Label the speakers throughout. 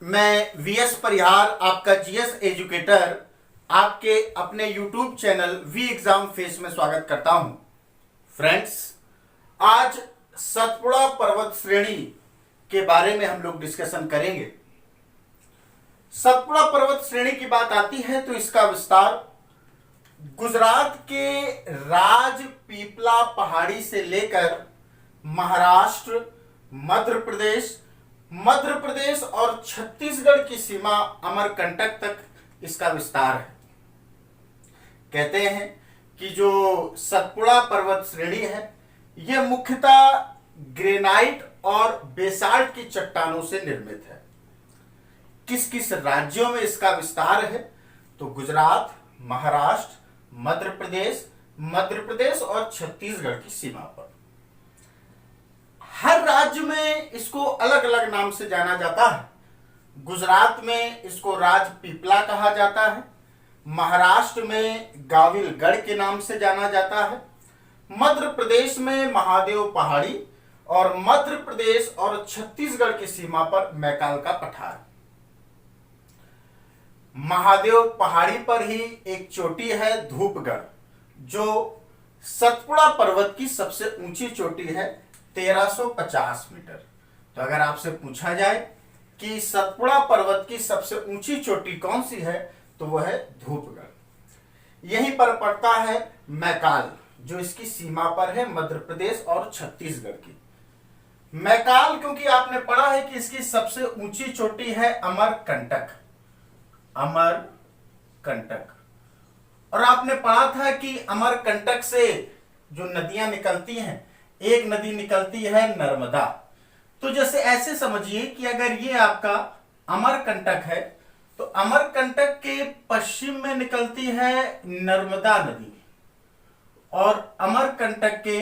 Speaker 1: मैं वीएस परिहार, आपका GS Educator, आपके अपने YouTube channel We Exam Face में स्वागत करता हूं। फ्रेंड्स, आज सतपुड़ा पर्वत श्रेणी के बारे में हम लोग डिस्कशन करेंगे। सतपुड़ा पर्वत श्रेणी की बात आती है तो इसका विस्तार गुजरात के राजपीपला पहाड़ी से लेकर महाराष्ट्र, मध्य प्रदेश और छत्तीसगढ़ की सीमा अमरकंटक तक इसका विस्तार है। कहते हैं कि जो सतपुड़ा पर्वत श्रेणी है यह मुख्यतः ग्रेनाइट और बेसाल्ट की चट्टानों से निर्मित है। किस किस राज्यों में इसका विस्तार है तो गुजरात, महाराष्ट्र, मध्य प्रदेश और छत्तीसगढ़ की सीमा पर। हर राज्य में इसको अलग अलग नाम से जाना जाता है। गुजरात में इसको राजपीपला कहा जाता है, महाराष्ट्र में गाविलगढ़ के नाम से जाना जाता है, मध्य प्रदेश में महादेव पहाड़ी और मध्य प्रदेश और छत्तीसगढ़ की सीमा पर मैकाल का पठार। महादेव पहाड़ी पर ही एक चोटी है धूपगढ़, जो सतपुड़ा पर्वत की सबसे ऊंची चोटी है 1350 मीटर। तो अगर आपसे पूछा जाए कि सतपुड़ा पर्वत की सबसे ऊंची चोटी कौन सी है तो वह है धूपगढ़। यहीं पर पड़ता है मैकाल, जो इसकी सीमा पर है मध्य प्रदेश और छत्तीसगढ़ की। मैकाल क्योंकि आपने पढ़ा है कि इसकी सबसे ऊंची चोटी है अमरकंटक, और आपने पढ़ा था कि अमरकंटक से जो नदियां निकलती हैं, एक नदी निकलती है नर्मदा। तो जैसे ऐसे समझिए कि अगर ये आपका अमरकंटक है तो अमरकंटक के पश्चिम में निकलती है नर्मदा नदी और अमरकंटक के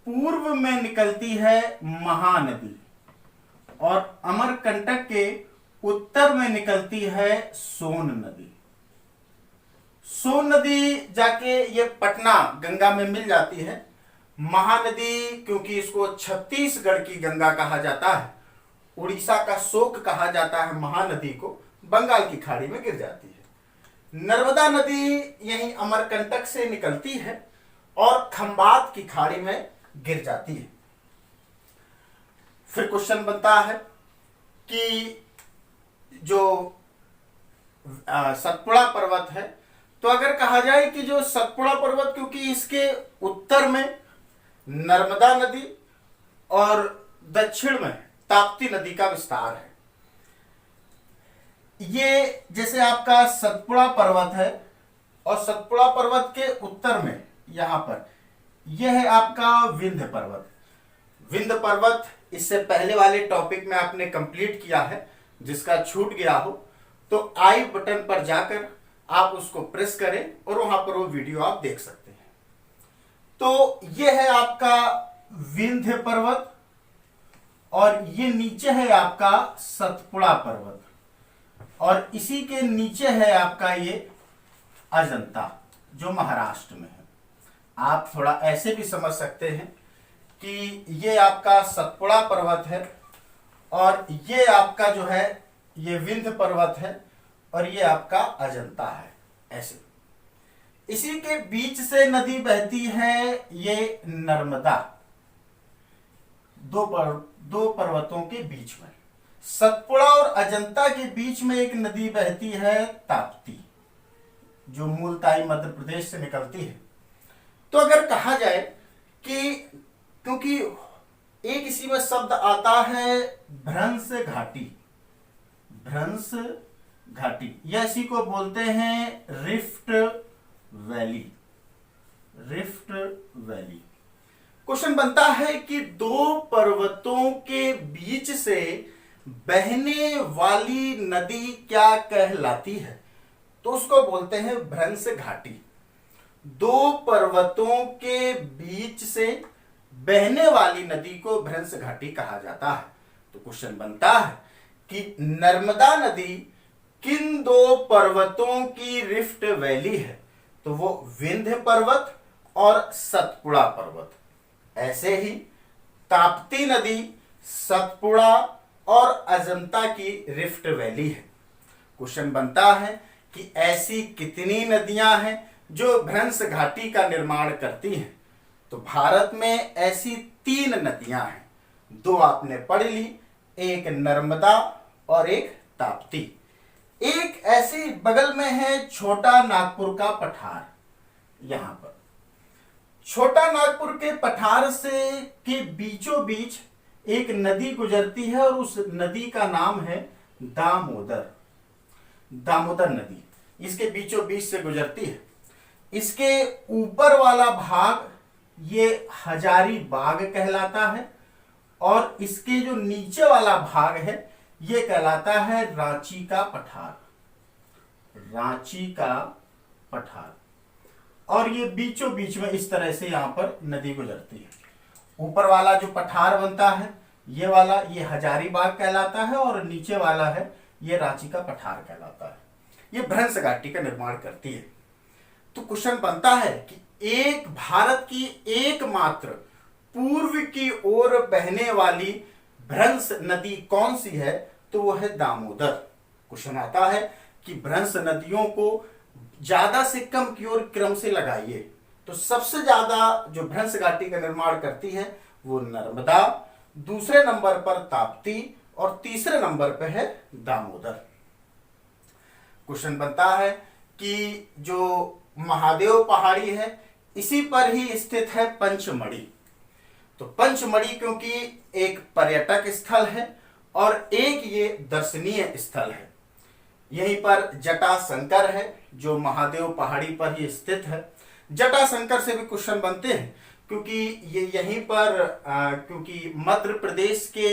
Speaker 1: पूर्व में निकलती है महानदी और अमरकंटक के उत्तर में निकलती है सोन नदी। सोन नदी जाके ये पटना गंगा में मिल जाती है। महानदी क्योंकि इसको छत्तीसगढ़ की गंगा कहा जाता है, उड़ीसा का शोक कहा जाता है, महानदी को बंगाल की खाड़ी में गिर जाती है। नर्मदा नदी यहीं अमरकंटक से निकलती है और खंबात की खाड़ी में गिर जाती है। फिर क्वेश्चन बनता है कि जो सतपुड़ा पर्वत है, तो अगर कहा जाए कि जो सतपुड़ा पर्वत क्योंकि इसके उत्तर में नर्मदा नदी और दक्षिण में ताप्ती नदी का विस्तार है। ये जैसे आपका सतपुड़ा पर्वत है और सतपुड़ा पर्वत के उत्तर में यहां पर यह है आपका विंध्य पर्वत। विंध्य पर्वत इससे पहले वाले टॉपिक में आपने कंप्लीट किया है, जिसका छूट गया हो तो आई बटन पर जाकर आप उसको प्रेस करें और वहां पर वो वीडियो आप देख सकते हैं। तो यह है आपका विंध्य पर्वत और ये नीचे है आपका सतपुड़ा पर्वत और इसी के नीचे है आपका ये अजंता जो महाराष्ट्र में है। आप थोड़ा ऐसे भी समझ सकते हैं कि ये आपका सतपुड़ा पर्वत है और ये आपका जो है ये विंध्य पर्वत है और ये आपका अजंता है। ऐसे इसी के बीच से नदी बहती है ये नर्मदा, दो पर्वतों के बीच में। सतपुड़ा और अजंता के बीच में एक नदी बहती है ताप्ती, जो मूलताई मध्य प्रदेश से निकलती है। तो अगर कहा जाए कि क्योंकि एक इसी में शब्द आता है भ्रंश घाटी, या इसी को बोलते हैं रिफ्ट वैली। क्वेश्चन बनता है कि दो पर्वतों के बीच से बहने वाली नदी क्या कहलाती है तो उसको बोलते हैं भ्रंश घाटी। दो पर्वतों के बीच से बहने वाली नदी को भ्रंश घाटी कहा जाता है। तो क्वेश्चन बनता है कि नर्मदा नदी किन दो पर्वतों की रिफ्ट वैली है तो वो विंध्य पर्वत और सतपुड़ा पर्वत। ऐसे ही ताप्ती नदी सतपुड़ा और अजंता की रिफ्ट वैली है। क्वेश्चन बनता है कि ऐसी कितनी नदियां हैं जो भ्रंश घाटी का निर्माण करती हैं। तो भारत में ऐसी 3 नदियां हैं, 2 आपने पढ़ ली, एक नर्मदा और एक ताप्ती। एक ऐसी बगल में है छोटा नागपुर का पठार। यहां पर छोटा नागपुर के पठार से के बीचों बीच एक नदी गुजरती है और उस नदी का नाम है दामोदर। दामोदर नदी इसके बीचों बीच से गुजरती है। इसके ऊपर वाला भाग ये हजारीबाग कहलाता है और इसके जो नीचे वाला भाग है ये कहलाता है रांची का पठार। रांची का पठार। और ये बीचों बीच में इस तरह से यहां पर नदी गुजरती है। ऊपर वाला जो पठार बनता है ये वाला ये हजारीबाग कहलाता है और नीचे वाला है ये रांची का पठार कहलाता है। ये भ्रंश घाटी का निर्माण करती है। तो क्वेश्चन बनता है कि एक भारत की एकमात्र पूर्व की ओर बहने वाली भ्रंश नदी कौन सी है? तो वो है दामोदर। क्वेश्चन आता है कि भ्रंश नदियों को ज्यादा से कम की ओर क्रम से लगाइए। तो सबसे ज्यादा जो भ्रंश घाटी का निर्माण करती है वो नर्मदा, दूसरे नंबर पर ताप्ती और तीसरे नंबर पर है दामोदर। क्वेश्चन बनता है कि जो महादेव पहाड़ी है इसी पर ही स्थित है पंचमढ़ी। तो पंचमढ़ी क्योंकि एक पर्यटक स्थल है और एक ये दर्शनीय स्थल है। यहीं पर जटाशंकर है जो महादेव पहाड़ी पर ही स्थित है। जटाशंकर से भी क्वेश्चन बनते हैं क्योंकि ये यहीं पर क्योंकि मध्य प्रदेश के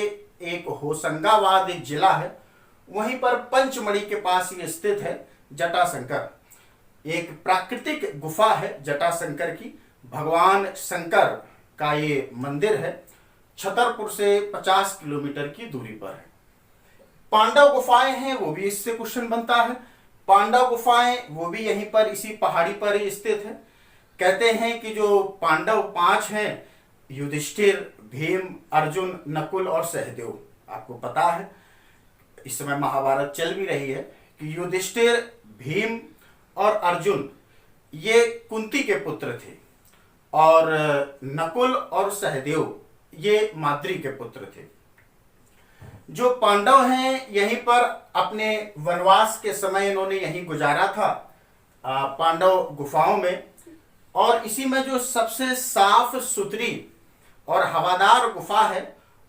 Speaker 1: एक होशंगाबाद एक जिला है, वहीं पर पंचमढ़ी के पास ही स्थित है जटाशंकर। एक प्राकृतिक गुफा है जटाशंकर की। भगवान शंकर का ये मंदिर है। छतरपुर से 50 किलोमीटर की दूरी पर है। पांडव गुफाएं हैं वो भी इससे क्वेश्चन बनता है। पांडव गुफाएं वो भी यहीं पर इसी पहाड़ी पर ही स्थित है। कहते हैं कि जो पांडव 5 हैं, युधिष्ठिर, भीम, अर्जुन, नकुल और सहदेव, आपको पता है इस समय महाभारत चल भी रही है कि युधिष्ठिर, भीम और अर्जुन ये कुंती के पुत्र थे और नकुल और सहदेव ये माद्री के पुत्र थे। जो पांडव हैं यहीं पर अपने वनवास के समय इन्होंने यहीं गुजारा था पांडव गुफाओं में। और इसी में जो सबसे साफ सुथरी और हवादार गुफा है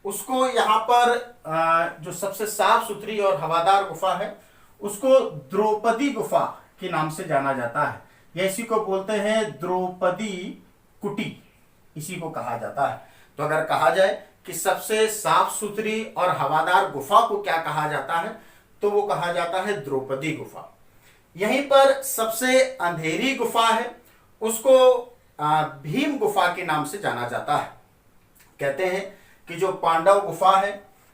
Speaker 1: उसको यहाँ पर जो सबसे साफ सुथरी और हवादार गुफा है उसको द्रौपदी गुफा के नाम से जाना जाता है। या इसी को बोलते हैं द्रौपदी कुटी, इसी को कहा जाता है। तो अगर कहा जाए कि सबसे साफ सुथरी और हवादार गुफा को क्या कहा जाता है तो वो कहा जाता है द्रौपदी गुफा। यहीं पर सबसे अंधेरी गुफा है उसको भीम गुफा के नाम से जाना जाता है। कहते हैं कि जो पांडव गुफा है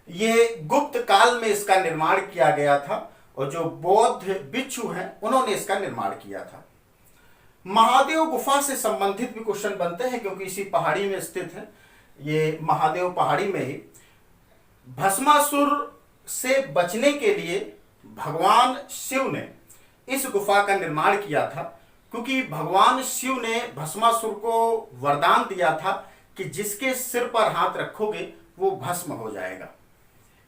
Speaker 1: ये गुप्त काल में इसका निर्माण किया गया था और जो बौद्ध भिक्षु हैं उन्होंने इसका निर्माण किया था। महादेव गुफा से संबंधित भी क्वेश्चन बनते हैं क्योंकि इसी पहाड़ी में स्थित है। ये महादेव पहाड़ी में ही भस्मासुर से बचने के लिए भगवान शिव ने इस गुफा का निर्माण किया था क्योंकि भगवान शिव ने भस्मासुर को वरदान दिया था कि जिसके सिर पर हाथ रखोगे वो भस्म हो जाएगा।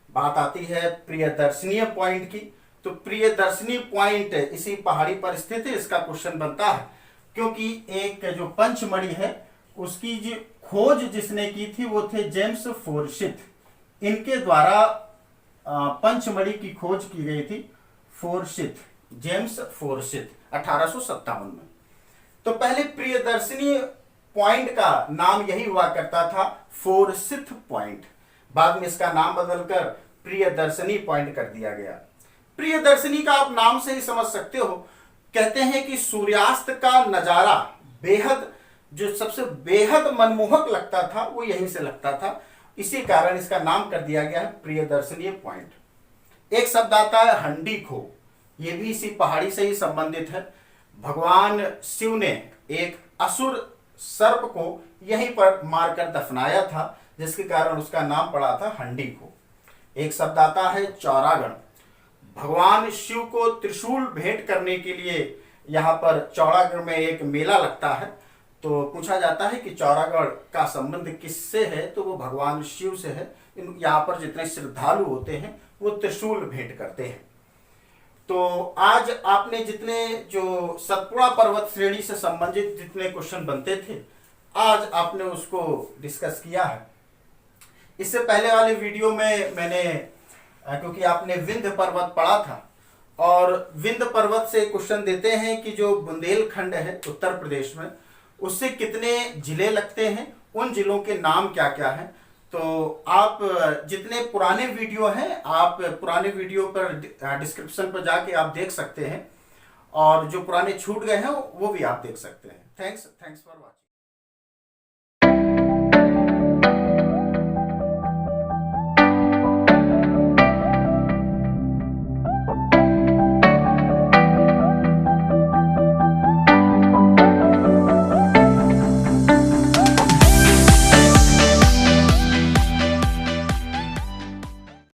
Speaker 1: बात आती है प्रियदर्शनीय पॉइंट की। तो प्रियदर्शनी पॉइंट इसी पहाड़ी पर स्थित है। इसका क्वेश्चन बनता है क्योंकि एक जो पंचमढ़ी है उसकी जो खोज जिसने की थी वो थे जेम्स फोर्सिथ। इनके द्वारा पंचमढ़ी की खोज की गई थी। फोर्सिथ, जेम्स फोर्सिथ 1857 में। तो पहले प्रियदर्शनी पॉइंट का नाम यही हुआ करता था फोर्सिथ पॉइंट। बाद में इसका नाम बदलकर प्रियदर्शनी पॉइंट कर दिया गया। प्रियदर्शनी का आप नाम से ही समझ सकते हो। कहते हैं कि सूर्यास्त का नजारा बेहद जो सबसे बेहद मनमोहक लगता था वो यहीं से लगता था। इसी कारण इसका नाम कर दिया गया है प्रियदर्शनी पॉइंट। एक शब्द आता है हंडी खो, ये भी इसी पहाड़ी से ही संबंधित है। भगवान शिव ने एक असुर सर्प को यहीं पर मारकर दफनाया था जिसके कारण उसका नाम पड़ा था हंडी खो। एक शब्द आता है चौरागण। भगवान शिव को त्रिशूल भेंट करने के लिए यहाँ पर चौरागढ़ में एक मेला लगता है। तो पूछा जाता है कि चौरागढ़ का संबंध किससे है, तो वो भगवान शिव से है। यहाँ पर जितने श्रद्धालु होते हैं वो त्रिशूल भेंट करते हैं। तो आज आपने जितने जो सतपुड़ा पर्वत श्रेणी से संबंधित जितने क्वेश्चन बनते थे, आज आपने उसको डिस्कस किया है। इससे पहले वाले वीडियो में मैंने, क्योंकि आपने विंध्य पर्वत पढ़ा था, और विंध्य पर्वत से क्वेश्चन देते हैं कि जो बुंदेलखंड है उत्तर प्रदेश में, उससे कितने जिले लगते हैं, उन जिलों के नाम क्या क्या हैं। तो आप जितने पुराने वीडियो हैं, आप पुराने वीडियो पर डिस्क्रिप्शन पर जाके आप देख सकते हैं, और जो पुराने छूट गए हैं वो भी आप देख सकते हैं। Thanks for watching.